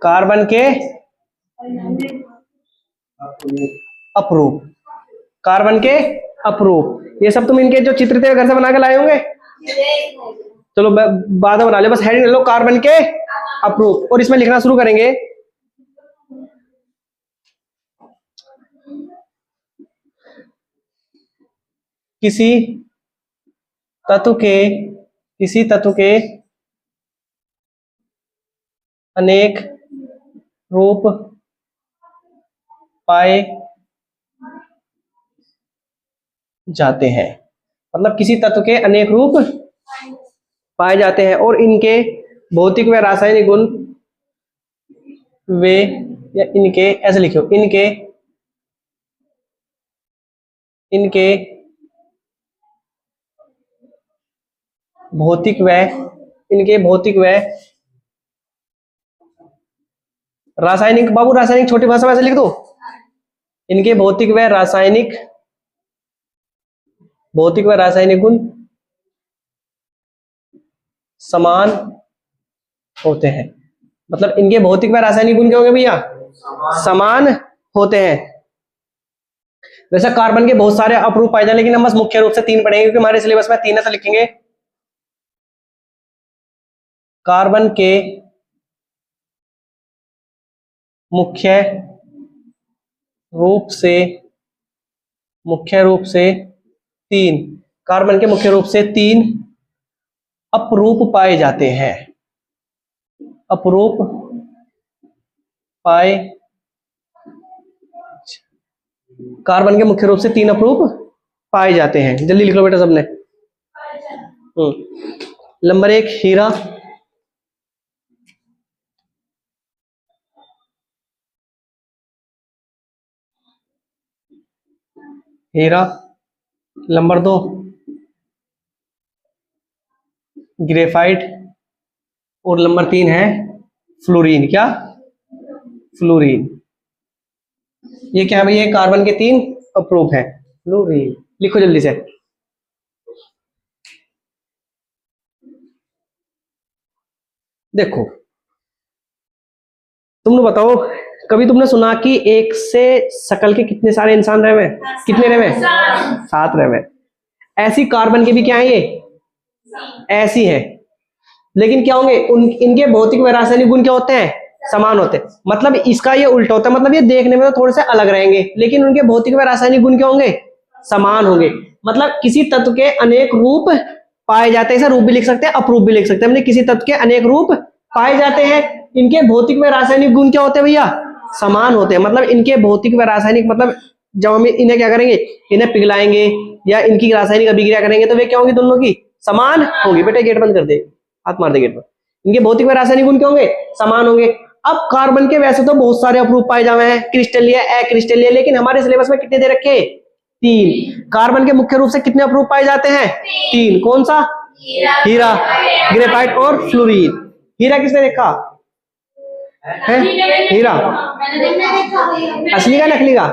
Carbon के अपरूप, carbon के अपरूप। ये सब तुम इनके जो चित्र थे घर से बना के लाए होंगे। चलो बाद में बना ले, बस हेडिंग लो कार्बन के अपरूप, और इसमें लिखना शुरू करेंगे। किसी तत्व के अनेक रूप पाए जाते हैं, मतलब किसी तत्व के अनेक रूप पाए जाते हैं और इनके भौतिक व रासायनिक गुण वे, या इनके, ऐसे लिखो, इनके भौतिक व रासायनिक, बाबू रासायनिक छोटी भाषा में ऐसे लिख दो, इनके भौतिक व रासायनिक गुण समान होते हैं। मतलब इनके भौतिक व रासायनिक गुण क्या होंगे भैया? समान होते हैं। वैसे कार्बन के बहुत सारे अपरूप पाए जाते, लेकिन हम बस मुख्य रूप से 3 पढ़ेंगे क्योंकि हमारे सिलेबस में 3 है, तो लिखेंगे कार्बन के मुख्य रूप से 3, कार्बन के मुख्य रूप से 3 अपरूप पाए जाते हैं। अपरूप पाए, कार्बन के मुख्य रूप से 3 अपरूप पाए जाते हैं। जल्दी लिख लो बेटा सबने। नंबर 1 हीरा, नंबर 2 ग्रेफाइट, और नंबर 3 है फ्लोरीन। क्या? फ्लोरीन। ये क्या है भैया? कार्बन के 3 अपरूप है। फ्लोरीन लिखो जल्दी से। देखो तुमने बताओ, कभी तुमने सुना कि एक से शकल के कितने सारे इंसान रहे? कितने रहे? 7 रहे। ऐसी कार्बन के भी क्या है? ये ऐसी है, लेकिन क्या होंगे इनके भौतिक व रासायनिक गुण क्या होते हैं? समान होते हैं। मतलब इसका ये उल्टा होता है, मतलब ये देखने में तो थोड़े से अलग रहेंगे, लेकिन उनके भौतिक व रासायनिक गुण क्या होंगे? समान होंगे। मतलब किसी तत्व के अनेक रूप पाए जाते हैं, ऐसा रूप भी लिख सकते हैं, अपरूप भी लिख सकते हैं। मतलब किसी तत्व के अनेक रूप पाए जाते हैं, इनके भौतिक व रासायनिक गुण क्या होते हैं भैया? समान होते हैं। मतलब इनके भौतिक व रासायनिक, मतलब जब हम इन्हें क्या करेंगे, इन्हें पिघलाएंगे या इनकी रासायनिक अभिक्रिया करेंगे तो वे क्या होंगी? दोनों की समान होगी। बेटे गेट बंद कर दे, हाथ मार दे गेट पर। इनके भौतिक व रासायनिक गुण क्या होंगे? समान होंगे। अब कार्बन के वैसे तो बहुत सारे अपरूप पाए जाए हैं, क्रिस्टलीय, अक्रिस्टलीय, लेकिन हमारे सिलेबस में कितने दे रखे? 3। कार्बन के मुख्य रूप से कितने अपरूप पाए जाते हैं? 3। कौन सा? हीरा, ग्रेफाइट और फ्लोरीन। हीरा किसने देखा है? हीरा असली का नकली का?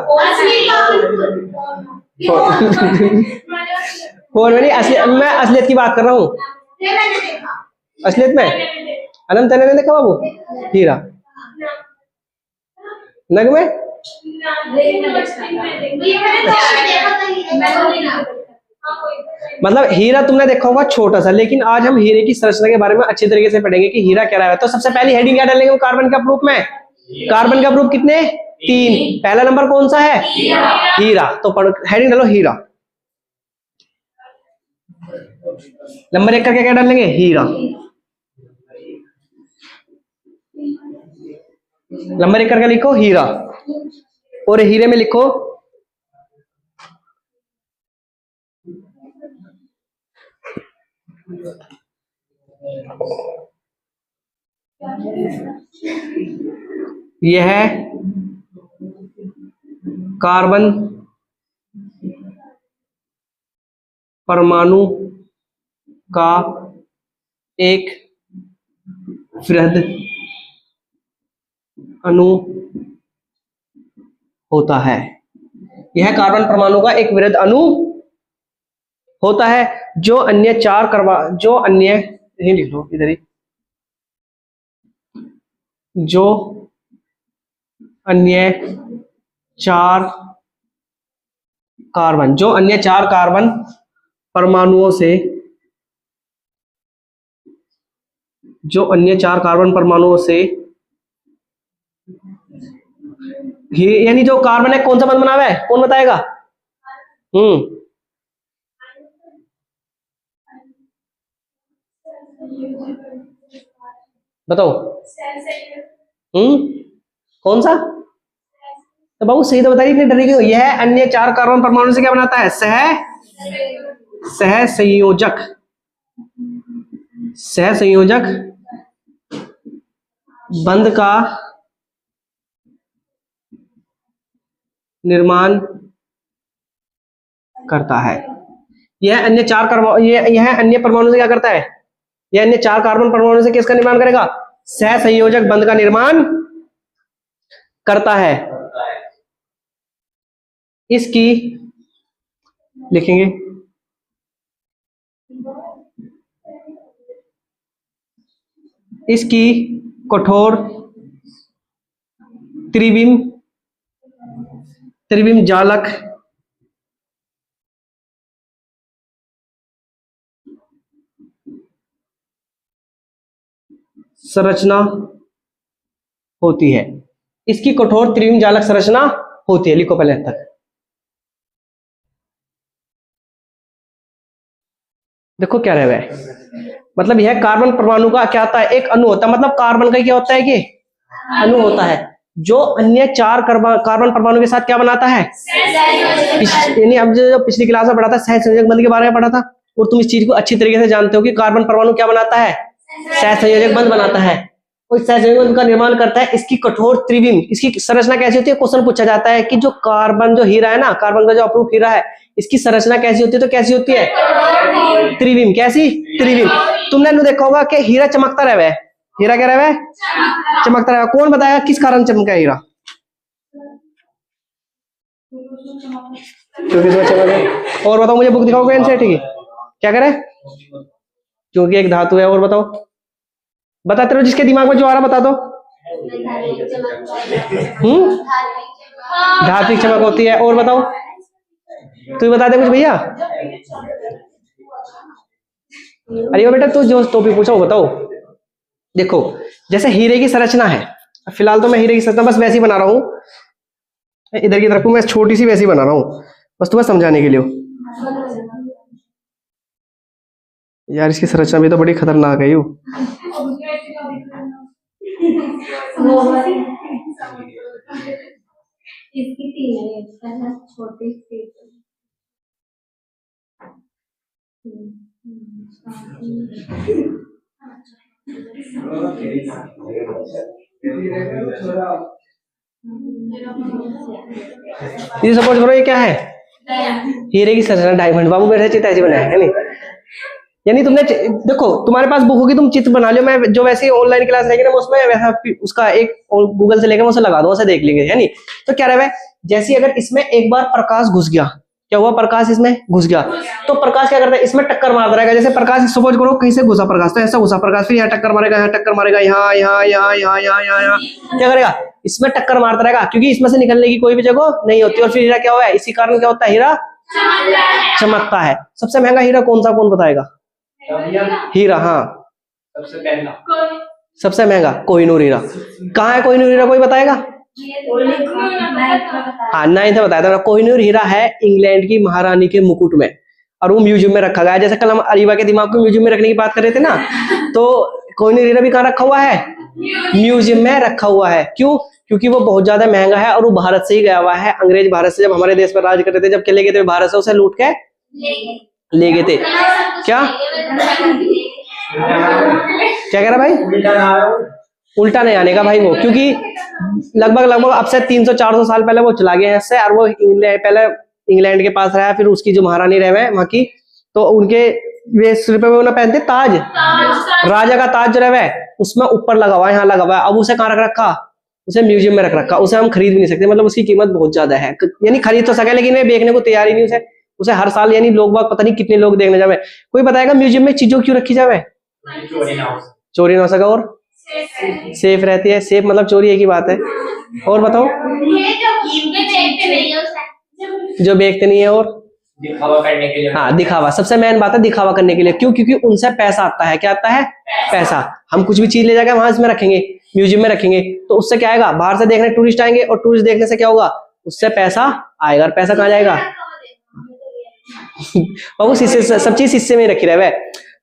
फोन में नहीं, असली, मैं असलियत की बात कर रहा हूँ। असलियत में अनम तेने ने देखा बाबू? हीरा नग में? मतलब हीरा तुमने देखा होगा छोटा सा, लेकिन आज हम हीरे की संरचना के बारे में अच्छी तरीके से पढ़ेंगे कि हीरा क्या रहा है। तो सबसे पहली हेडिंग क्या डालेंगे कार्बन के अपरूप में? कार्बन के अपरूप कितने? 3। पहला नंबर कौन सा है? हीरा। तो हेडिंग डालो हीरा। नंबर 1 करके क्या डालेंगे? हीरा। नंबर 1 करके लिखो हीरा, और हीरे में लिखो यह कार्बन परमाणु का एक वृहद अणु होता है। यह कार्बन परमाणु का एक वृहद अणु होता है जो अन्य 4 जो अन्य, लिख लो इधर ही, जो अन्य 4 कार्बन, जो अन्य 4 कार्बन परमाणुओं से, जो अन्य 4 कार्बन परमाणुओं से, यानी जो कार्बन है कौन सा बंध बना हुआ है, कौन बताएगा? बताओ। कौन सा? तो बाबू सही तो बताइए, इतनी डरी क्यों? यह अन्य 4 कार्बन परमाणु से क्या बनाता है? सह संयोजक, सह संयोजक बंध का निर्माण करता है। यह अन्य 4 कार्बन, यह अन्य परमाणु से क्या करता है? यह अन्य 4 कार्बन परमाणु से किसका निर्माण करेगा? सह संयोजक बंध का निर्माण करता है। इसकी लिखेंगे, इसकी कठोर त्रिविम जालक संरचना होती है। इसकी कठोर त्रिविम जालक संरचना होती है। लिखो पहले तक। देखो क्या रह है, मतलब यह कार्बन परमाणु का क्या होता है? एक अणु होता है। मतलब कार्बन का क्या होता है कि अणु होता है, जो अन्य 4 कार्बन परमाणु के साथ क्या बनाता है? यानी अब जो पिछली क्लास में पढ़ा था सह संयोजक बंध के बारे में पढ़ा था, और तुम इस चीज को अच्छी तरीके से जानते हो कि कार्बन परमाणु क्या बनाता है? सह संयोजक बंध बनाता है। और सह संयोजक बंध का निर्माण करता है। इसकी कठोर त्रिविम, इसकी संरचना कैसी होती है? क्वेश्चन पूछा जाता है कि जो कार्बन, जो हीरा है ना, कार्बन का जो अप्रूप हीरा है, इसकी संरचना कैसी होती है? तो कैसी होती है? त्रिविम। कैसी? त्रिविम। तुमने देखा होगा कि हीरा चमकता रहे, हीरा क्या रहे? चमकता रहे। कौन बताएगा किस कारण चमका हीरा? क्योंकि तो चमक। और बताओ मुझे, बुक दिखाओगे एनसीईआरटी की? क्या करे? क्योंकि एक धातु है। और बताओ, बताते रहो, जिसके दिमाग में जो आ रहा बता दो। धात्विक चमक होती है। और बताओ, तू बता दे कुछ भैया। अरे बेटा तू जो टॉपिक पूछा वो बताओ। देखो जैसे हीरे की संरचना है, फिलहाल तो मैं हीरे की संरचना बस वैसी बना रहा हूं, इधर की तरफ मैं छोटी सी वैसी बना रहा हूं, बस तुम्हें समझाने के लिए। यार इसकी संरचना भी तो बड़ी खतरनाक है। ये सपोज करो ये क्या है? हीरे की संरचना डायमंड। बाबू मेरे चित्र ऐसे बनाया है नहीं? यानी तुमने देखो, तुम्हारे पास बुक होगी, तुम चित्र बना लो। मैं जो वैसे ऑनलाइन क्लास रहेगी ना, उसमें वैसा उसका एक गूगल से लेकर उसे लगा दो, उसे देख लेंगे। यानी तो क्या रहा है, जैसे अगर इसमें एक बार प्रकाश घुस गया, क्या हुआ? प्रकाश इसमें घुस गया, तो प्रकाश क्या करता है? इसमें टक्कर मारता रहेगा। जैसे प्रकाश सपोज करो कहीं से घुसा प्रकाश, तो ऐसा घुसा प्रकाश, फिर यहाँ टक्कर मारेगा, यहाँ टक्कर मारेगा, यहाँ यहाँ यहाँ यहाँ यहाँ यहाँ यहाँ, क्या करेगा? इसमें टक्कर मारता रहेगा, क्योंकि इसमें से निकलने की कोई भी जगह नहीं होती। और फिर हीरा क्या हुआ है? इसी कारण क्या होता है? हीरा चमकता है। सबसे महंगा हीरा कौन सा, कौन बताएगा? हीरा। हाँ सबसे महंगा कोहिनूर हीरा। कहाँ है कोहिनूर हीरा, कोई बताएगा? हाँ 9th में बताया था। कोहिनूर हीरा है इंग्लैंड की महारानी के मुकुट में, और वो म्यूजियम में रखा गया है। जैसे कल हम अरीबा के दिमाग को म्यूजियम में रखने की बात कर रहे थे ना, तो कोहिनूर हीरा भी कहाँ रखा हुआ है? म्यूजियम में रखा हुआ है। क्यों? क्योंकि वो बहुत ज्यादा महंगा है, और वो भारत से ही गया हुआ है। अंग्रेज भारत से जब हमारे देश पर राज करते थे, जब चले गए थे भारत से, उसे लूट के ले गए थे। क्या क्या कह रहा भाई? उल्टा नहीं आने का भाई वो, क्योंकि लगभग अब से 300-400 साल पहले वो चला गया है, और वो पहले इंग्लैंड के पास रहा, फिर उसकी जो महारानी रहे वहां की, तो उनके वे सिर पे वो ना पहनते ताज, राजा का ताज जो रहे उसमें ऊपर लगा हुआ है, यहाँ लगा हुआ है। अब उसे कहाँ रख रखा? उसे म्यूजियम में रख रखा। उसे हम खरीद भी नहीं सकते, मतलब उसकी कीमत बहुत ज्यादा है। यानी खरीद तो सके, लेकिन वे बेचने को तैयार ही नहीं उसे हर साल, यानी लोग बाग पता नहीं कितने लोग देखने जावे। कोई बताएगा म्यूजियम में चीजों क्यों रखी जावे? चोरी ना हो सका। और सेफ रहती है। सेफ मतलब चोरी, एक ही बात है। और बताओ, जो बेचते नहीं है और दिखावा करने के लिए। हाँ, दिखावा, सबसे मेन बात है दिखावा करने के लिए। क्यों? क्योंकि उनसे पैसा आता है। क्या आता है? पैसा। हम कुछ भी चीज ले जाकर वहां इसमें रखेंगे, म्यूजियम में रखेंगे, तो उससे क्या आएगा? बाहर से देखने टूरिस्ट आएंगे, और टूरिस्ट देखने से क्या होगा? उससे पैसा आएगा। और पैसा कहाँ जाएगा? बाबू शीशे, सब चीज शीशे में रखी रहे।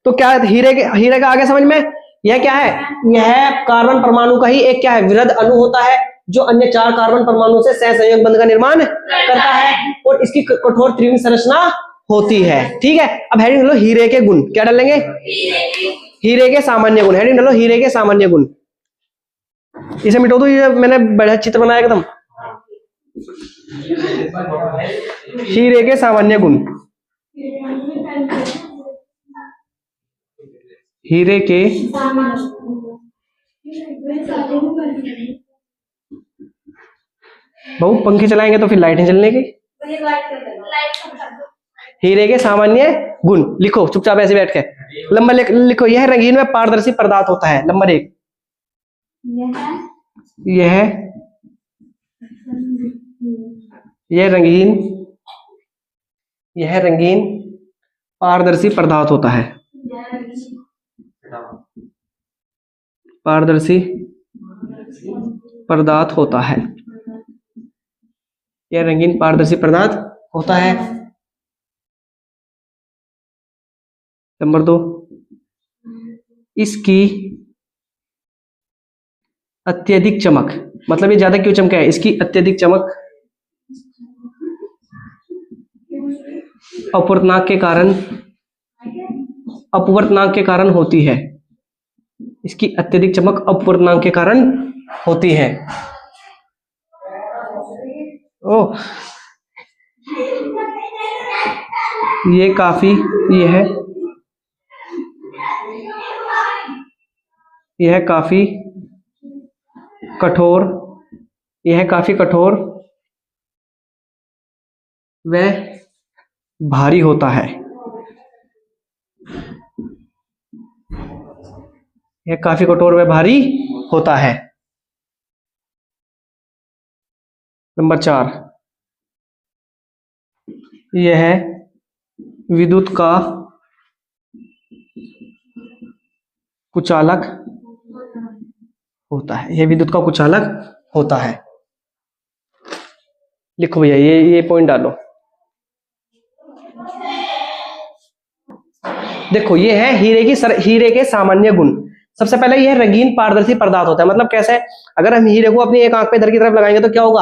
तो क्या हीरे का आगे समझ में? यह क्या है? यह कार्बन परमाणु का ही एक क्या है? वृहद अणु होता है, जो अन्य 4 कार्बन परमाणु से सहसंयोग बंध का निर्माण करता है, और इसकी कठोर त्रिविम संरचना होती है। ठीक है, अब हेडिंग डालो हीरे के गुण। क्या डालेंगे? हीरे के सामान्य गुण। हेडिंग डालो हीरे के सामान्य गुण। इसे मिटो दो, ये मैंने बड़ा चित्र बनाया एकदम। हीरे के सामान्य गुण। हीरे के बहु पंखे चलाएंगे तो फिर लाइटें जलने की। हीरे के सामान्य गुण लिखो चुपचाप ऐसे बैठ के। नंबर लिखो, यह रंगीन में पारदर्शी पदार्थ होता है। नंबर 1, यह रंगीन पारदर्शी पदार्थ होता है। पारदर्शी पदार्थ होता है। यह रंगीन पारदर्शी पदार्थ होता है। नंबर 2, इसकी अत्यधिक चमक। मतलब ये ज्यादा क्यों चमका है? इसकी अत्यधिक चमक अपवर्तनांक के कारण होती है। इसकी अत्यधिक चमक अपवर्तनांक के कारण होती है। ओह, ये काफी कठोर व भारी होता है। यह काफी कठोर व भारी होता है। नंबर 4, यह विद्युत का कुचालक होता है। यह विद्युत का कुचालक होता है। लिखो भैया, ये पॉइंट डालो। देखो, ये है हीरे के सामान्य गुण। सबसे पहले यह रंगीन पारदर्शी पदार्थ होता है। मतलब कैसे? अगर हम हीरे को अपनी एक आंख पे इधर की तरफ लगाएंगे तो क्या होगा?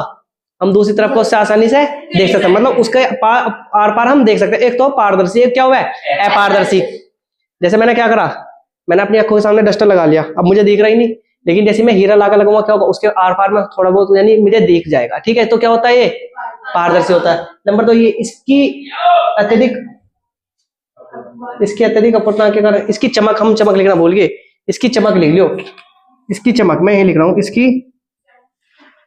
हम दूसरी तरफ को उससे आसानी से देख सकते हैं। मतलब उसके आर पार हम देख सकते हैं। एक तो पारदर्शी, एक क्या हुआ है? अपारदर्शी। जैसे मैंने क्या करा? मैंने अपनी आंखों के सामने डस्टर लगा लिया, अब मुझे दिख रहा ही नहीं। लेकिन जैसे मैं हीरा लगा लगाऊंगा, क्या होगा? उसके आर पार में थोड़ा बहुत यानी मुझे दिख जाएगा। ठीक है, तो क्या होता है? ये पारदर्शी होता है। नंबर 2, ये इसकी अत्यधिक अपवर्तनांक के कारण इसकी चमक, हम चमक लिखना भूल गए। इसकी चमक लिख लो। इसकी चमक मैं यही लिख रहा हूं। इसकी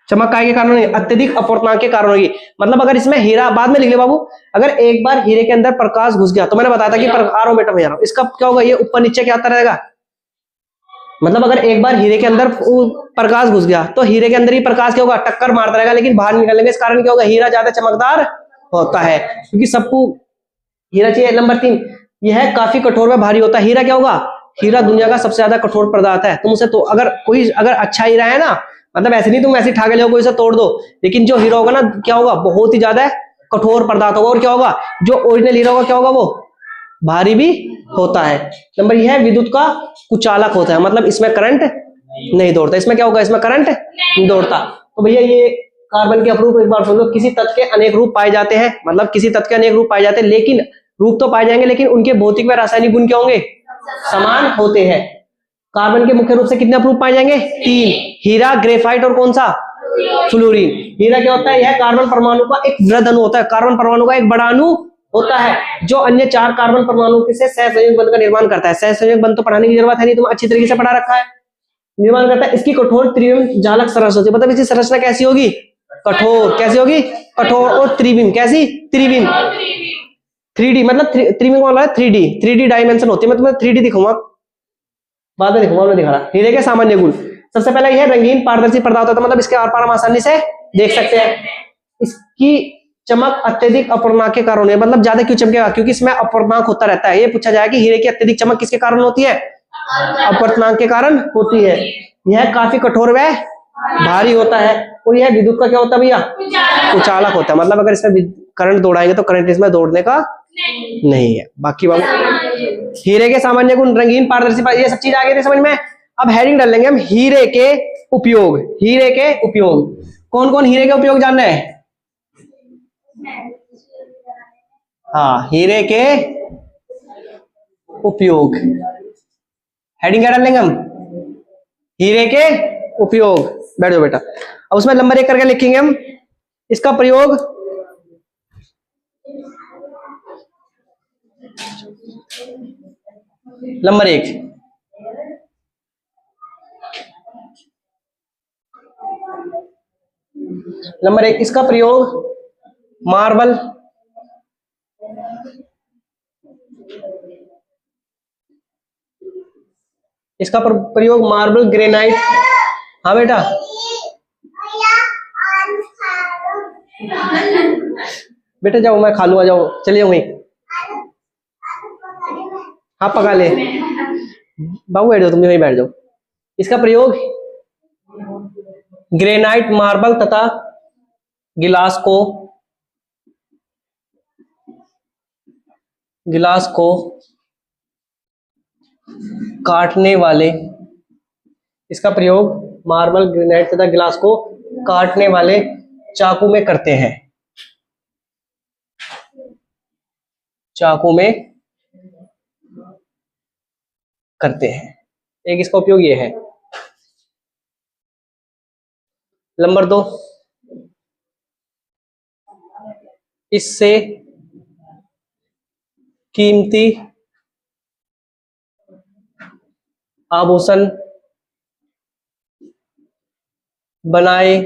चमक काय के कारण नहीं, अत्यधिक अपवर्तनांक के कारण होगी। मतलब अगर इसमें हीरा, बाद में लिख ले बाबू, अगर एक बार हीरे के अंदर प्रकाश घुस गया, तो मैंने बताया था कि आरोमीटर में जा रहा हूं, इसका क्या होगा? ये ऊपर नीचे क्या आता रहेगा? मतलब अगर एक बार हीरे के अंदर प्रकाश घुस गया, तो हीरे के अंदर ही प्रकाश क्या होगा? टक्कर मारता रहेगा, लेकिन बाहर निकलेंगे। इस कारण क्या होगा? हीरा ज्यादा चमकदार होता है, क्योंकि सबको हीरा चाहिए। नंबर 3, यह काफी कठोर व भारी होता है। हीरा क्या होगा? हीरा दुनिया का सबसे ज्यादा कठोर पदार्थ है। तुम उसे तो अगर अच्छा हीरा है ना, मतलब ऐसे नहीं तुम ऐसे ठाके ले कोई से तोड़ दो, लेकिन जो हीरा होगा ना, क्या होगा? बहुत ही ज्यादा कठोर पदार्थ होगा। और क्या होगा? जो ओरिजिनल हीरा होगा क्या होगा? वो भारी भी होता है। नंबर यह विद्युत का कुचालक होता है। मतलब इसमें करंट नहीं दौड़ता। इसमें क्या होगा? इसमें करंट नहीं दौड़ता। तो भैया ये कार्बन के अपरूप एक बार सुन लो। किसी तत्व के अनेक रूप पाए जाते हैं। मतलब किसी तत्व के अनेक रूप पाए जाते हैं, लेकिन रूप तो पाए जाएंगे, लेकिन उनके भौतिक व रासायनिक गुण क्या होंगे? समान होते हैं। कार्बन के मुख्य रूप से कितने अपरूप पाए जाएंगे? 3, हीरा, ग्रेफाइट और कौन सा? फ्लोरीन। हीरा क्या होता है? यह कार्बन परमाणु का एक वृहद अणु होता है। कार्बन परमाणु का एक बड़ा अणु होता है, जो अन्य 4 कार्बन परमाणु से सहसंयोग बंध का निर्माण करता है। सहसंयोग बंध तो पढ़ाने की जरूरत है नहीं, तुम अच्छी तरीके से पढ़ा रखा है। निर्माण करता है। इसकी कठोर त्रिविम जालक संरचना होती है। मतलब इसकी संरचना कैसी होगी? कठोर। कैसी होगी? कठोर। और त्रिविम, कैसी? त्रिविम। 3D मतलब त्रिविम वाला है 3D डायमेंशन होती है। मैं तुम्हें 3D दिखाऊंगा। बाद में दिखा रहा। हीरे के सामान्य गुण, सबसे पहले यह रंगीन पारदर्शी पर्दा होता है, तो मतलब इसके आर पार हम आसानी से देख सकते हैं। इसकी चमक अत्यधिक अपूर्णांक के कारण है, मतलब ज्यादा क्यों चमकेगा, क्योंकि इसमें अपूर्णांक होता रहता है। ये पूछा जाए कि हीरे की अत्यधिक चमक किसके कारण होती है, अपूर्णांक के कारण होती है। यह काफी कठोर व भारी होता है, और यह विद्युत का क्या होता है भैया, कुचालक होता है। मतलब अगर इसमें करंट दौड़ाएंगे तो करंट इसमें दौड़ने का नहीं है। बाकी बाबू हीरे के सामान्य गुण, रंगीन पारदर्शी, ये सब चीज आ गई समझ में। अब हेडिंग डाल लेंगे हम, हीरे के उपयोग। हीरे के उपयोग, कौन कौन हीरे के उपयोग जान रहे हैं? हाँ, हीरे के उपयोग। हेडिंग क्या डाल लेंगे हम, हीरे के उपयोग। बैठ जाओ बेटा। अब उसमें नंबर 1 करके लिखेंगे हम, इसका प्रयोग नंबर 1, नंबर 1 इसका प्रयोग मार्बल, इसका प्रयोग मार्बल, ग्रेनाइट। हाँ बेटा, बेटा जाओ, मैं खा लूंगा, जाओ चलिए वहीं। हाँ पका ले बाबू, बैठ जाओ, तुम वहीं बैठ जाओ। इसका प्रयोग ग्रेनाइट, मार्बल तथा गिलास को काटने वाले, इसका प्रयोग मार्बल, ग्रेनाइट तथा गिलास को काटने वाले चाकू में करते हैं। चाकू में करते हैं, एक इसका उपयोग ये है। नंबर 2, इससे कीमती आभूषण बनाए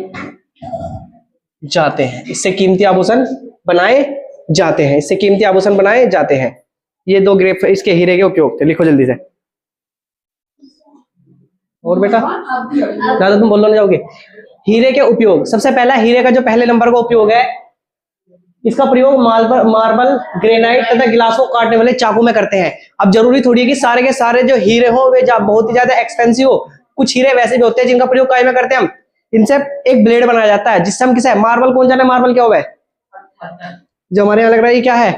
जाते हैं। इससे कीमती आभूषण बनाए जाते हैं, इससे कीमती आभूषण बनाए जाते हैं। ये 2 ग्रेफ इसके हीरे के उपयोग थे, लिखो जल्दी से। और बेटा ज्यादा तुम बोलना नहीं जाओगे। हीरे के उपयोग, सबसे पहला हीरे का जो पहले नंबर का उपयोग है, इसका प्रयोग मार्बल, ग्रेनाइट तथा गिलास को काटने वाले चाकू में करते हैं। अब जरूरी थोड़ी है कि सारे के सारे जो हीरे हो वे बहुत ही ज्यादा एक्सपेंसिव हो, कुछ हीरे वैसे भी होते हैं जिनका प्रयोग काय में करते हैं हम, इनसे एक ब्लेड बनाया जाता है जिससे हम किसे, मार्बल कौन जाने मार्बल क्या हुआ है, जो हमारे यहाँ लग रहा है ये क्या है,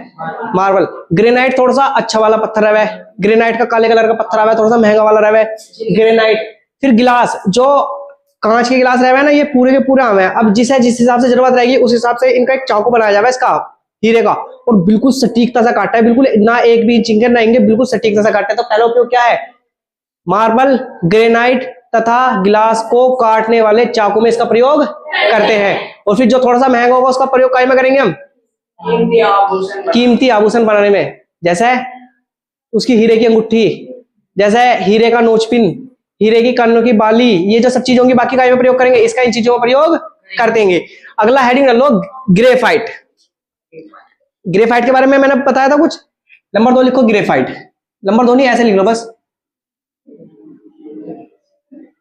मार्बल। ग्रेनाइट थोड़ा सा अच्छा वाला पत्थर है, ग्रेनाइट का काले कलर का पत्थर है, थोड़ा सा महंगा वाला रहा है ग्रेनाइट। फिर गिलास, जो कांच के गिलास रहे हैं ना, ये पूरे के पूरे आम है। अब जिस हिसाब से जरूरत रहेगी उस हिसाब से इनका एक चाकू बनाया जाएगा इसका हीरे का, और बिल्कुल सटीकता से काटा है, बिल्कुल ना एक भी इंच ना इंगे, बिल्कुल सटीकता से काटा है। तो पहला उपयोग क्या है, मार्बल, ग्रेनाइट तथा गिलास को काटने वाले चाकू में इसका प्रयोग करते हैं। और फिर जो थोड़ा सा महंगा होगा उसका प्रयोग काय में करेंगे हम, कीमती आभूषण बनाने में, जैसे उसकी हीरे की अंगूठी, जैसे हीरे का नोचपिन, हीरे की कानों की बाली, ये जो सब चीजें होंगी बाकी काय में प्रयोग करेंगे, इसका इन चीजों का प्रयोग कर देंगे। अगला हेडिंग लो, ग्रेफाइट। ग्रेफाइट के बारे में मैंने बताया था कुछ। नंबर 2 लिखो ग्रेफाइट, नंबर 2 नहीं ऐसे लिख लो बस।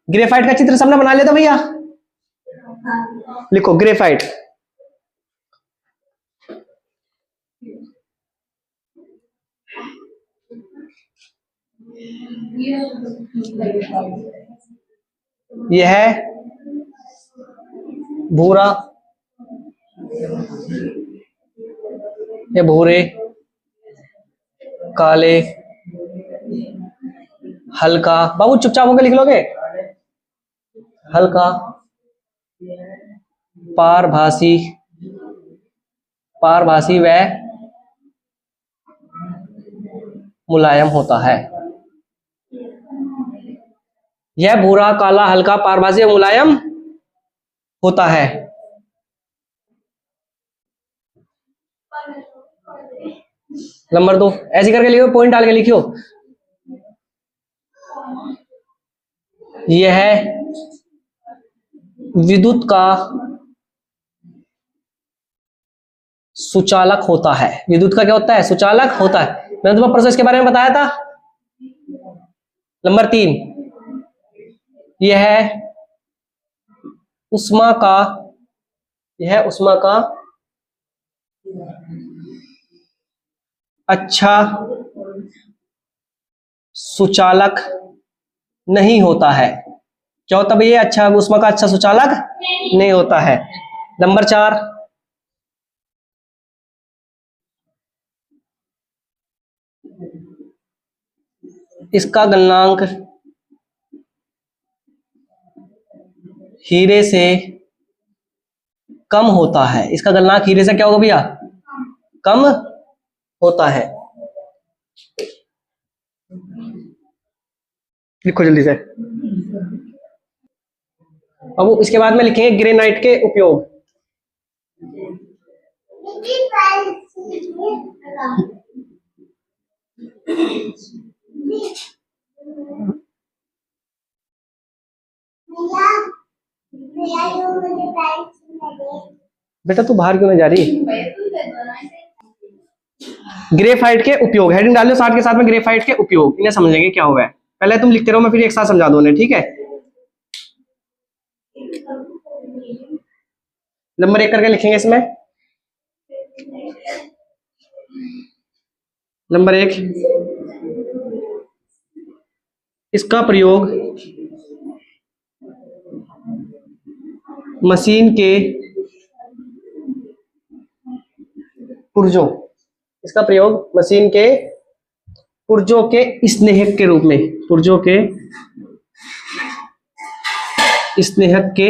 ग्रेफाइट का चित्र सबने बना लिया था भैया, लिखो ग्रेफाइट। यह है भूरा, ये भूरे, काले, हल्का, बाबू चुपचाप होकर लिख लोगे, हल्का, पारभासी, पारभासी व मुलायम होता है। यह भूरा, काला, हल्का, पारभासी व मुलायम होता है। नंबर 2 ऐसे करके लिखो, पॉइंट डाल के लिखियो। यह विद्युत का सुचालक होता है। विद्युत का क्या होता है, सुचालक होता है। मैंने तुम्हें प्रोसेस के बारे में बताया था, नंबर 3, यह है उष्मा का, यह है उष्मा का अच्छा सुचालक नहीं होता है। क्या होता भैया? अच्छा उष्मा का अच्छा सुचालक नहीं होता है। नंबर 4, इसका गलनांक हीरे से कम होता है। इसका गलनांक हीरे से क्या होगा भैया? कम होता है। लिखो जल्दी से। अब वो इसके बाद में लिखेंगे ग्रेनाइट के उपयोग। बेटा तू बाहर क्यों नहीं जा रही? ग्रेफाइट के उपयोग, हेडिंग डालो 60 के साथ में ग्रेफाइट के उपयोग, इन्हें समझेंगे क्या हुआ है। पहले तुम लिखते रहो, मैं फिर एक साथ समझा दूं उन्हें, ठीक है। नंबर 1 करके लिखेंगे इसमें। नंबर 1, इसका प्रयोग मशीन के पुर्जों, इसका प्रयोग मशीन के पुर्जों के स्नेहक के रूप में, पुर्जों के स्नेहक के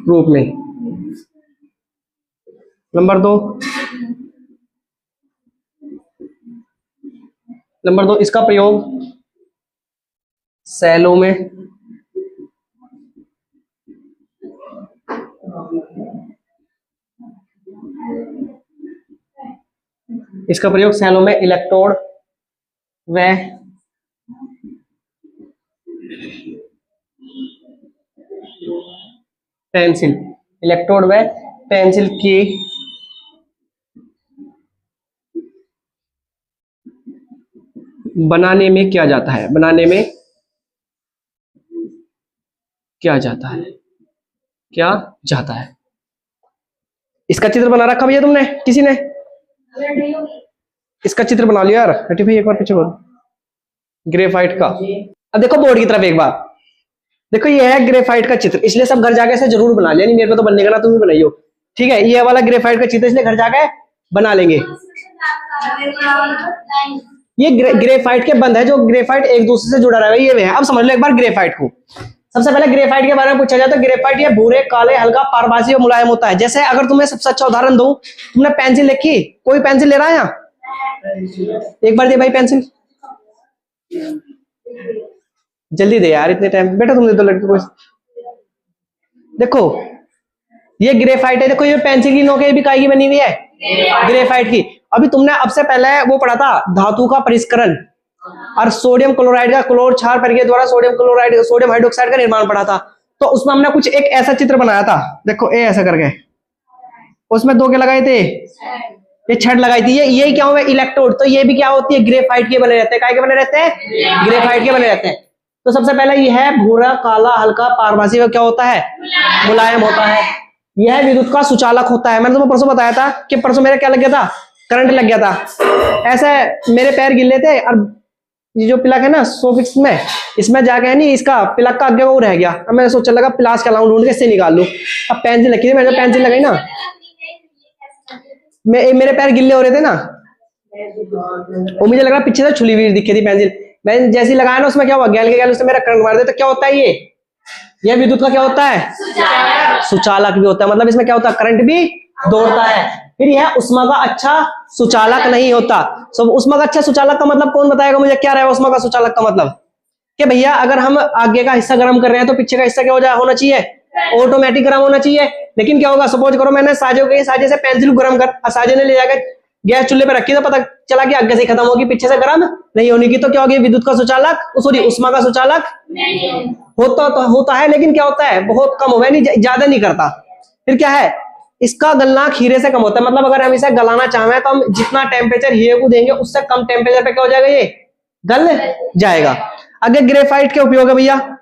रूप में। नंबर 2, इसका प्रयोग सेलों में इलेक्ट्रोड व पेंसिल, इलेक्ट्रोड व पेंसिल की बनाने में किया जाता है, बनाने में किया जाता है, क्या जाता है। इसका चित्र बना रखा भैया तुमने, किसी ने? इसका चित्र बना लिया यार हटी भाई, एक बार पीछे बोल। ग्रेफाइट का। अब देखो बोर्ड की तरफ एक बार देखो, ये है ग्रेफाइट का चित्र, इसलिए सब घर जाके इसे जरूर बना लिया, नहीं मेरे को तो बनने का ना, तुम भी बनाइयो, ठीक है। ये वाला ग्रेफाइट का चित्र इसलिए घर जाके बना लेंगे। ये ग्रेफाइट के बंद है, जो ग्रेफाइट एक दूसरे से जुड़ा रहा है, ये है। अब समझ लो एक बार ग्रेफाइट को। सबसे पहले ग्रेफाइट के बारे में पूछा जाए तो ग्रेफाइट ये भूरे, काले, हल्का, पारदर्शी और मुलायम होता है। जैसे अगर तुम्हें सबसे अच्छा उदाहरण दूं, तुमने पेंसिल लिखी, कोई पेंसिल ले रहा है यहाँ? एक बार दे भाई पेंसिल, जल्दी दे यार, इतने टाइम। बेटा तुम दे दो लड़की को। देखो ये ग्रेफाइट है, देखो ये पेंसिल की नोक भी काहे की बनी हुई है? ग्रेफाइट की। अभी तुमने अब से पहले वो पढ़ा था धातु का परिष्करण और सोडियम क्लोराइड का क्लोर क्षार प्रक्रिया द्वारा सोडियम हाइड्रोक्साइड का निर्माण पढ़ा था। तो उसमें हमने कुछ एक ऐसा चित्र बनाया था, देखो ए ऐसा करके, उसमें 2 के लगाए थे, ये छड़ लगाई थी। ये क्या हुआ? इलेक्ट्रोड। तो ये भी क्या होती है? ग्रेफाइट के बने रहते हैं। काय के बने रहते हैं? ग्रेफाइट के बने रहते हैं। तो सबसे पहले ये है भूरा, काला, हल्का, पारदर्शी और क्या होता है? मुलायम होता है। यह विद्युत का सुचालक होता है। मैंने तुम्हें परसों बताया था कि परसों मेरे क्या लग गया था? करंट लग गया था। ऐसे मेरे पैर गिले थे और ये जो प्लग है ना सॉकेट में, इसमें जाके नहीं, इसका प्लग का आगे वो रह गया। अब मैंने सोचा लगा प्लास का लाऊं ढूंढ के इससे निकाल लूं। अब पेंसिल रखी थी, मैंने पेंसिल लगाई ना, मेरे पैर गिल्ले हो रहे थे ना, वो मुझे लगा पीछे से छुली हुई दिखी थी पेंसिल। मैंने जैसे ही लगाया ना, उसमें क्या हुआ? गैल के गैल उसने मेरा करंट मार दिया। तो क्या होता है ये विद्युत का क्या होता है? सुचालक भी होता है। मतलब इसमें क्या होता है? करंट भी दौड़ता है। फिर यह उष्मा का अच्छा सुचालक नहीं होता। सब उष्मा का अच्छा सुचालक का मतलब कौन बताएगा मुझे? क्या रहेगा उष्मा का सुचालक का मतलब? कि भैया अगर हम आगे का हिस्सा गर्म कर रहे हैं तो पीछे का हिस्सा क्या हो जाए? होना चाहिए ऑटोमेटिक गर्म होना चाहिए। लेकिन क्या होगा? सपोज करो मैंने साजे से पेंसिल गर्म कर, साजे ने ले जाकर गैस चूल्हे पे रखी, तो पता चला कि आगे से खत्म होगी, पीछे से गर्म नहीं होने की। तो क्या होगी? विद्युत का सुचालक, सॉरी उष्मा का सुचालक होता है, लेकिन क्या होता है? बहुत कम होगा, नहीं ज्यादा नहीं करता। फिर क्या है? इसका गलना हीरे से कम होता है, मतलब अगर हम इसे गलाना चाहें तो हम जितना टेम्परेचर हीरे को देंगे उससे कम टेम्परेचर पे क्या हो जाएगा, ये गल जाएगा। आगे ग्रेफाइट के उपयोग है भैया,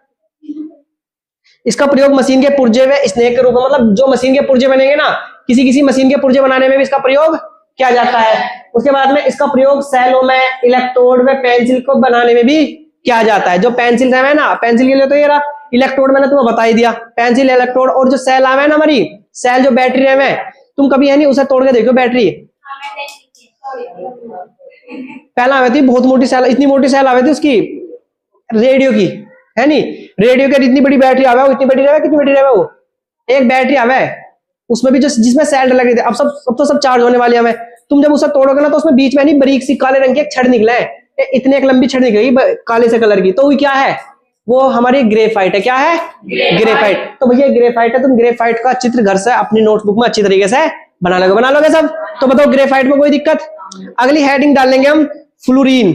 इसका प्रयोग मशीन के पुर्जे में स्नेक के रूप में, मतलब जो मशीन के पुर्जे बनेंगे ना, किसी किसी मशीन के पुर्जे बनाने में भी इसका प्रयोग किया जाता है। उसके बाद में इसका प्रयोग सेलों में, इलेक्ट्रोड में, पेंसिल को बनाने में भी किया जाता है। जो पेंसिल है ना, पेंसिल के लिए तो ये रहा, इलेक्ट्रोड मैंने तुम्हें बता ही दिया, पेंसिल, इलेक्ट्रोड, और जो सेल आवे ना हमारी सेल, जो बैटरी रैम है, तुम कभी है नहीं उसे तोड़ के देखो बैटरी, पहला आवे थी बहुत मोटी सेल, इतनी मोटी सेल आवे थी उसकी रेडियो की, है नहीं, रेडियो की इतनी बड़ी बैटरी आवे, इतनी बड़ी रहे, कितनी बड़ी रहे वो, एक बैटरी आवे, उसमें भी जो जिसमें सेल लगे थे, अब तो सब चार्ज होने वाली हमें। तुम जब उसे तोड़ोगे ना तो उसमें बीच में नहीं बारीक सी काले रंग की एक छड़ निकले, इतने एक लंबी छड़ निकलेगी काले से कलर की, तो वो क्या है, वो हमारी ग्रेफाइट है। क्या है, ग्रेफाइट। तो भैया ग्रेफाइट है, तुम ग्रेफाइट का चित्र घर से अपनी नोटबुक में अच्छी तरीके से बना लोगे सब। तो बताओ ग्रेफाइट में कोई दिक्कत। अगली हेडिंग डालेंगे हम फ्लोरीन।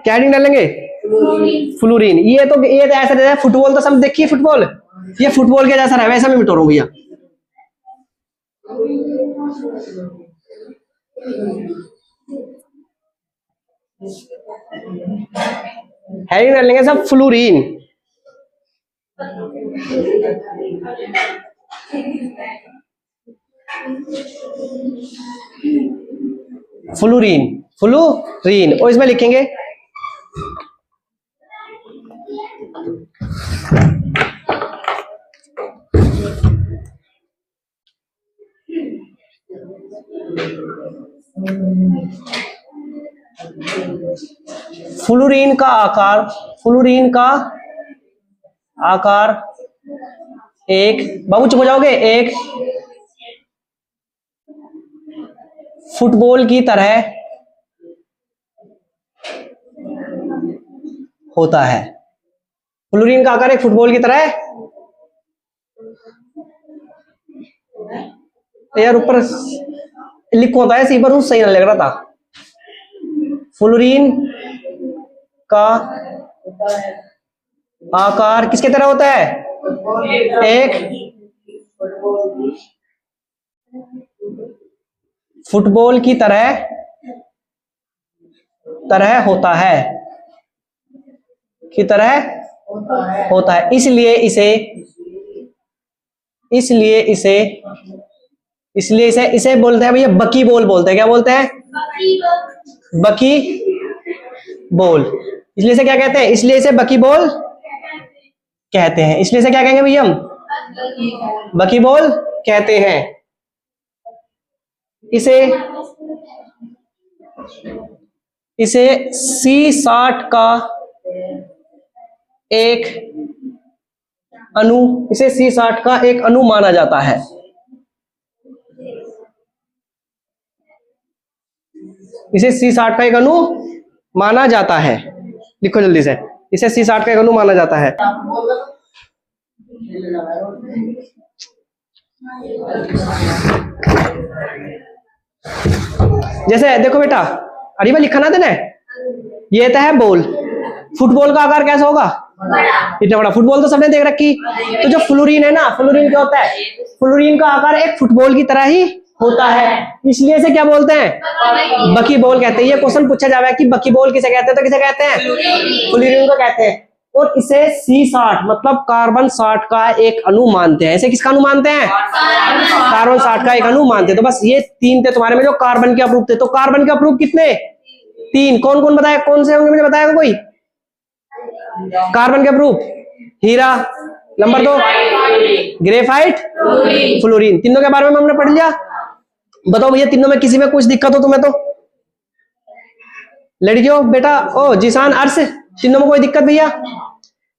क्या हेडिंग डालेंगे, फ्लोरीन। ये तो ऐसा है, फुटबॉल तो सब देखिए, फुटबॉल, ये फुटबॉल के जैसा है, वैसा मैं मिटा रहा हूं भैया। हेडिंग डालेंगे सब फ्लोरीन। फ्लोरीन, फ्लोरीन, और इसमें लिखेंगे फ्लोरीन का आकार, फ्लोरीन का आकार एक, बाबू चुप हो जाओगे, एक फुटबॉल की तरह होता है। फ्लोरीन का आकार एक फुटबॉल की तरह, यार ऊपर लिखो होता है इसी पर, सही नहीं लग रहा था। फ्लोरीन का आकार किसके तरह होता है, एक फुटबॉल की तरह होता है, की तरह होता है, इसलिए इसे बोलते हैं भैया बकी बॉल बोलते हैं। क्या बोलते हैं, बकी बॉल। इसलिए इसे क्या कहते हैं, इसलिए इसे बकी बॉल कहते हैं। इसलिए इसे क्या कहेंगे भैया हम, बकी बॉल कहते हैं। इसे C60 का एक अणु माना जाता है। इसे C60 का एक अणु माना जाता है, लिखो जल्दी से, इसे C60 का एक अणु माना जाता है। जैसे देखो बेटा, अरे भाई लिखा ना देना, ये तो है बॉल, फुटबॉल का आकार कैसा होगा, इतना बड़ा, फुटबॉल तो सबने देख रखी। तो जो फ्लोरीन है ना, फ्लोरीन क्या होता है, फ्लोरीन का आकार एक फुटबॉल की तरह ही होता है, इसलिए इसे क्या बोलते हैं, बकी बॉल कहते हैं। ये क्वेश्चन पूछा जाएगा कि बकी बॉल किसे कहते हैं, तो किसे कहते हैं, फ्लोरीन को कहते हैं। और इसे C60 मतलब कार्बन 60 का एक अणु मानते हैं। इसे किसका अणु मानते हैं, कार्बन 60 का एक अणु मानते हैं। तो बस ये तीन थे तुम्हारे में जो कार्बन के अप्रूप थे। तो कार्बन के अप्रूप कितने, तीन। कौन कौन बताया, कौन से होंगे मुझे बताएगा कोई, कार्बन के अप्रूप, हीरा, नंबर 2 ग्रेफाइट, फ्लोरीन। तीनों के बारे में हमने पढ़ लिया। बताओ भैया तीनों में किसी में कुछ दिक्कत हो तुम्हें तो, लड़कियों बेटा, ओ जिसान, अर्श, तीनों में कोई दिक्कत भैया?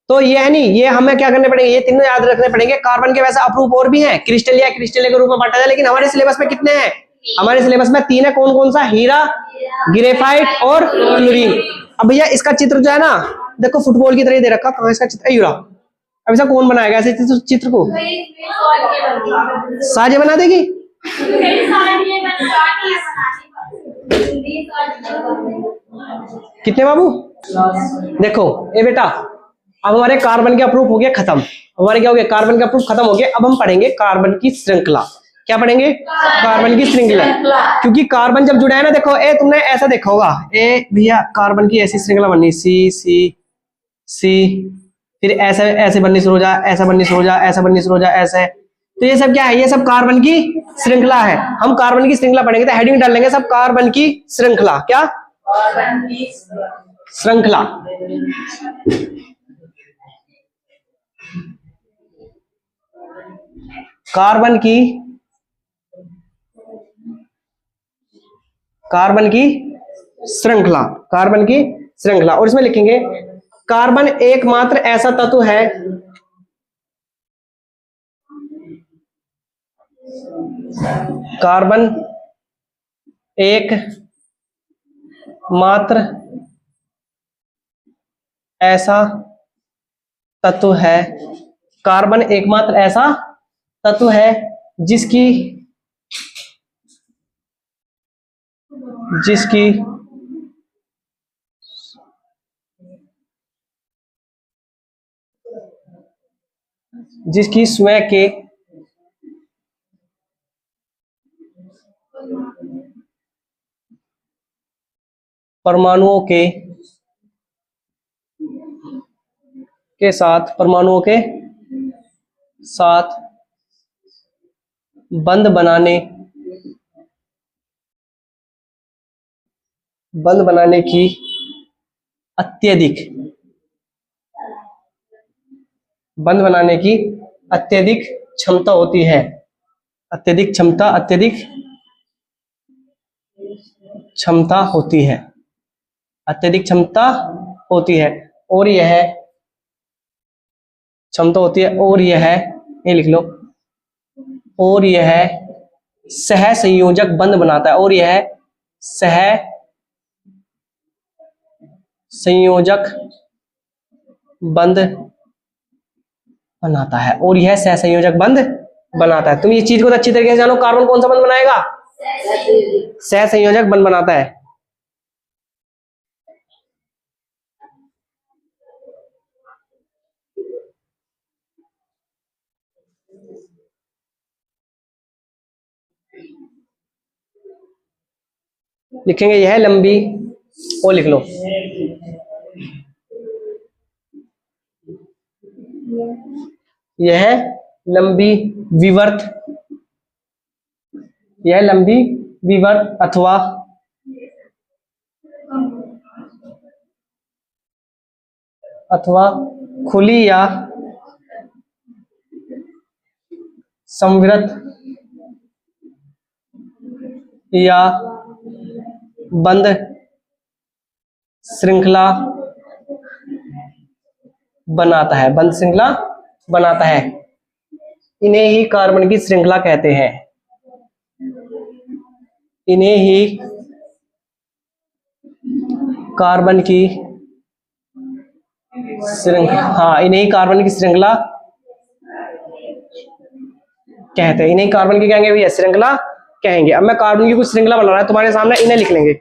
तो ये है नहीं, ये हमें क्या करने पड़ेंगे, ये तीनों याद रखने पड़ेंगे। कार्बन के वैसे अप्रूप और भी हैं, क्रिस्टल या क्रिस्टल के रूप में बांटा जाए, लेकिन हमारे सिलेबस में कितने हैं, हमारे सिलेबस में 3 है। कौन कौन सा, हीरा, ग्रेफाइट और फ्लोरीन। अब भैया इसका चित्र जो है ना, देखो फुटबॉल की तरह दे रखा, कहां इसका चित्र, यूरा। अब इसका कौन बनाएगा ऐसे चित्र को, साजे बना देगी। कितने बाबू, देखो ये बेटा, अब हमारे कार्बन के अप्रूप हो गया खत्म। हमारे क्या हो गया, कार्बन का प्रूफ खत्म हो गया। अब हम पढ़ेंगे कार्बन की श्रृंखला। क्या पढ़ेंगे, कार्बन की श्रृंखला। क्योंकि कार्बन जब जुड़ा है ना, देखो ए तुमने ऐसा देखा होगा, ए भैया कार्बन की ऐसी श्रृंखला बननी, सी सी सी, फिर ऐसे ऐसे बननी शुरू हो जा, ऐसा बननी शुरू हो जा, ऐसा बननी शुरू हो जा, ऐसे। तो ये सब क्या है, ये सब कार्बन की श्रृंखला है। हम कार्बन की श्रृंखला पढ़ेंगे तो हेडिंग डाल लेंगे सब कार्बन की श्रृंखला। क्या, श्रृंखला। कार्बन की, कार्बन की श्रृंखला, कार्बन की श्रृंखला। और इसमें लिखेंगे कार्बन एकमात्र ऐसा तत्व है कार्बन एक मात्र ऐसा तत्व है, कार्बन एकमात्र ऐसा तत्व है जिसकी जिसकी जिसकी स्वयं के परमाणुओं के साथ, परमाणुओं के साथ बंध बनाने की अत्यधिक, बंध बनाने की अत्यधिक क्षमता होती है। अत्यधिक क्षमता, अत्यधिक क्षमता होती है, अत्यधिक क्षमता होती है। और यह क्षमता होती है, और यह, ये लिख लो, और यह सह संयोजक बंध बनाता है, और यह सह संयोजक बंध बनाता है, और यह सह संयोजक बंध बनाता है। तुम ये चीज को अच्छी तरीके से जानो, कार्बन कौन सा बंध बनाएगा, सह संयोजक बंध बनाता है। लिखेंगे यह लंबी, ओ लिख लो, यह लंबी विवर्त, यह लंबी विवर्त अथवा अथवा खुली या संवृत या बंद श्रृंखला बनाता है, बंद श्रृंखला बनाता है। इन्हें ही कार्बन की श्रृंखला कहते हैं, इन्हें ही कार्बन की श्रृंखला, हाँ इन्हें ही कार्बन की श्रृंखला कहते हैं, इन्हें कार्बन की कहेंगे भैया, श्रृंखला कहेंगे। अब मैं कार्बन की कुछ श्रृंखला बना रहा है तुम्हारे सामने, इन्हें लिख लेंगे।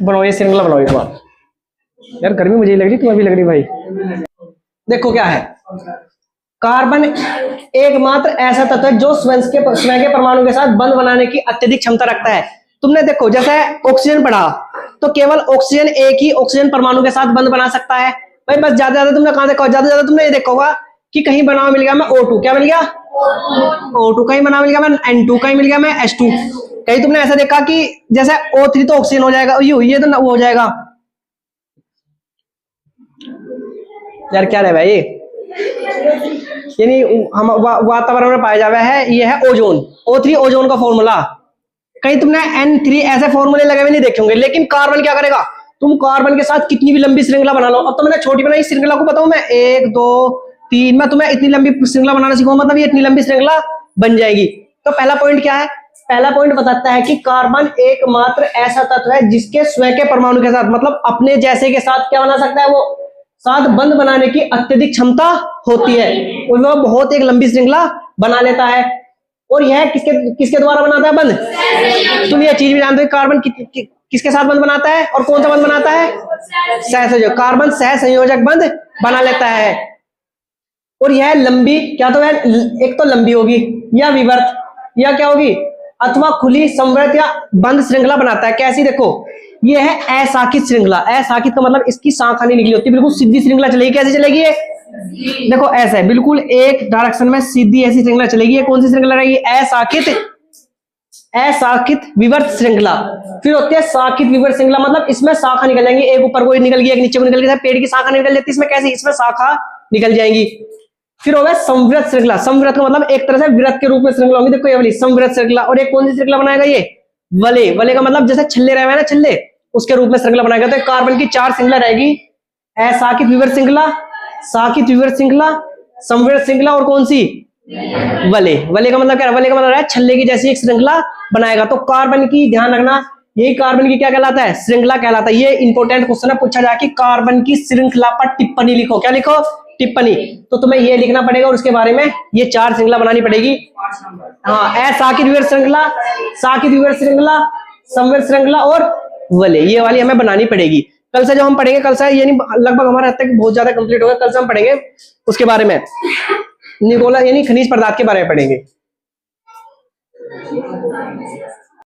बनाओ ये श्रृंखला बनाओ एक बार। यार गर्मी मुझे ही लग रही, तुम्हें भी लग रही भाई। देखो क्या है, कार्बन एकमात्र ऐसा तत्व है जो स्वयं के परमाणु के साथ बंध बनाने की अत्यधिक क्षमता रखता है। तुमने देखो जैसे ऑक्सीजन पढ़ा तो केवल ऑक्सीजन एक ही ऑक्सीजन परमाणु के साथ बंध बना सकता है भाई। बस ज्यादा तुमने कहां देखा, ज्यादा तुमने ये देखा होगा कि कहीं बना मिल गया मैं O2, क्या मिल गया O2, कहीं बना मिल गया मैं N2, कहीं मिल गया मैं H2। कहीं तुमने ऐसा देखा कि जैसे O3 तो ऑक्सीजन हो जाएगा, ये तो वो हो जाएगा। यार क्या है भाई, यानी हम वातावरण में पाया जाता है, ये है ओजोन, O3 ओजोन का फॉर्मूला। कहीं तुमने N3 ऐसे फॉर्मूले लगे हुए नहीं देखे होंगे। लेकिन कार्बन क्या करेगा, तुम कार्बन के साथ कितनी भी लंबी श्रृंखला बना लो। अब तो मैंने छोटी बनाई श्रृंखला को बताऊं मैं 1 2 3, मैं तुम्हें इतनी लंबी श्रृंखला बनाना सिखाऊं, मतलब ये इतनी लंबी श्रृंखला बन जाएगी। तो पहला पॉइंट क्या है, पहला पॉइंट बताता है कि कार्बन एकमात्र ऐसा तत्व है जिसके स्वयं के परमाणु के साथ, मतलब अपने जैसे के साथ क्या बना सकता है, वो साथ बंध बनाने की अत्यधिक क्षमता होती है और वह बहुत एक लंबी श्रृंखला बना लेता है। और यह किसके द्वारा बनाता है बंध। तुम ये चीज भी जानते हो कार्बन किसके साथ बंध बनाता है और कौन सा बंध बनाता है, सहसंयोजक। कार्बन सहसंयोजक बंध बना लेता है। और यह लंबी क्या तो है, एक तो लंबी होगी या विवर्त या क्या होगी, अथवा खुली संवृत या बंद श्रृंखला बनाता है। कैसी, देखो ये है असाकित श्रृंखला। असाकित का मतलब इसकी शाखा नहीं निकली होती, बिल्कुल सीधी श्रृंखला चलेगी। कैसे चलेगी ये, देखो ऐसा है, बिल्कुल एक डायरेक्शन में सीधी ऐसी श्रृंखला चलेगी। ये कौन सी श्रृंखला रहेगी, असाकित विवर्त श्रृंखला। फिर होती है साकित विवर्त श्रृंखला, मतलब इसमें शाखा निकल जाएंगी, एक ऊपर को निकल गई एक नीचे को निकल गई, पेड़ की शाखा निकल जाती है, इसमें कैसी, इसमें शाखा निकल जाएंगी। फिर होगा संवृत श्रृंखला। संवृत का मतलब एक तरह से वृत्त के रूप में श्रृंखला होगी। देखो ये वाली संवृत श्रृंखला। और एक कौन सी श्रृंखला बनाएगा, ये वलय। वलय का मतलब जैसे छल्ले रहे हैं ना, छल्ले, उसके रूप में श्रृंखला बनाएगा। तो कार्बन की 4 श्रृंखला रहेगी, असाकित विवर्त श्रृंखला, साकित विवर्त श्रृंखला, संवृत श्रृंखला और कौन सी, वलय। वलय का मतलब क्या है, वलय का मतलब है छल्ले की जैसी एक श्रृंखला बनाएगा। तो कार्बन की ध्यान रखना, यही कार्बन की क्या कहलाता है, श्रृंखला कहलाता है। ये इंपॉर्टेंट क्वेश्चन है, पूछा जाए कि कार्बन की श्रृंखला पर टिप्पणी लिखो। क्या लिखो, टिप्पणी। तो तुम्हें ये लिखना पड़ेगा और उसके बारे में ये 4 श्रृंखला बनानी पड़ेगी। हाँ, असाकित विवर्त श्रृंखला, साकित विवर्त श्रृंखला, संवृत श्रृंखला और वलय, ये वाली हमें बनानी पड़ेगी। कल से जो हम पढ़ेंगे, कल से यानी लगभग हमारा अब तक बहुत ज्यादा कंप्लीट होगा। कल से हम पढ़ेंगे उसके बारे में, निकोला यानी खनिज पदार्थ के बारे में पढ़ेंगे।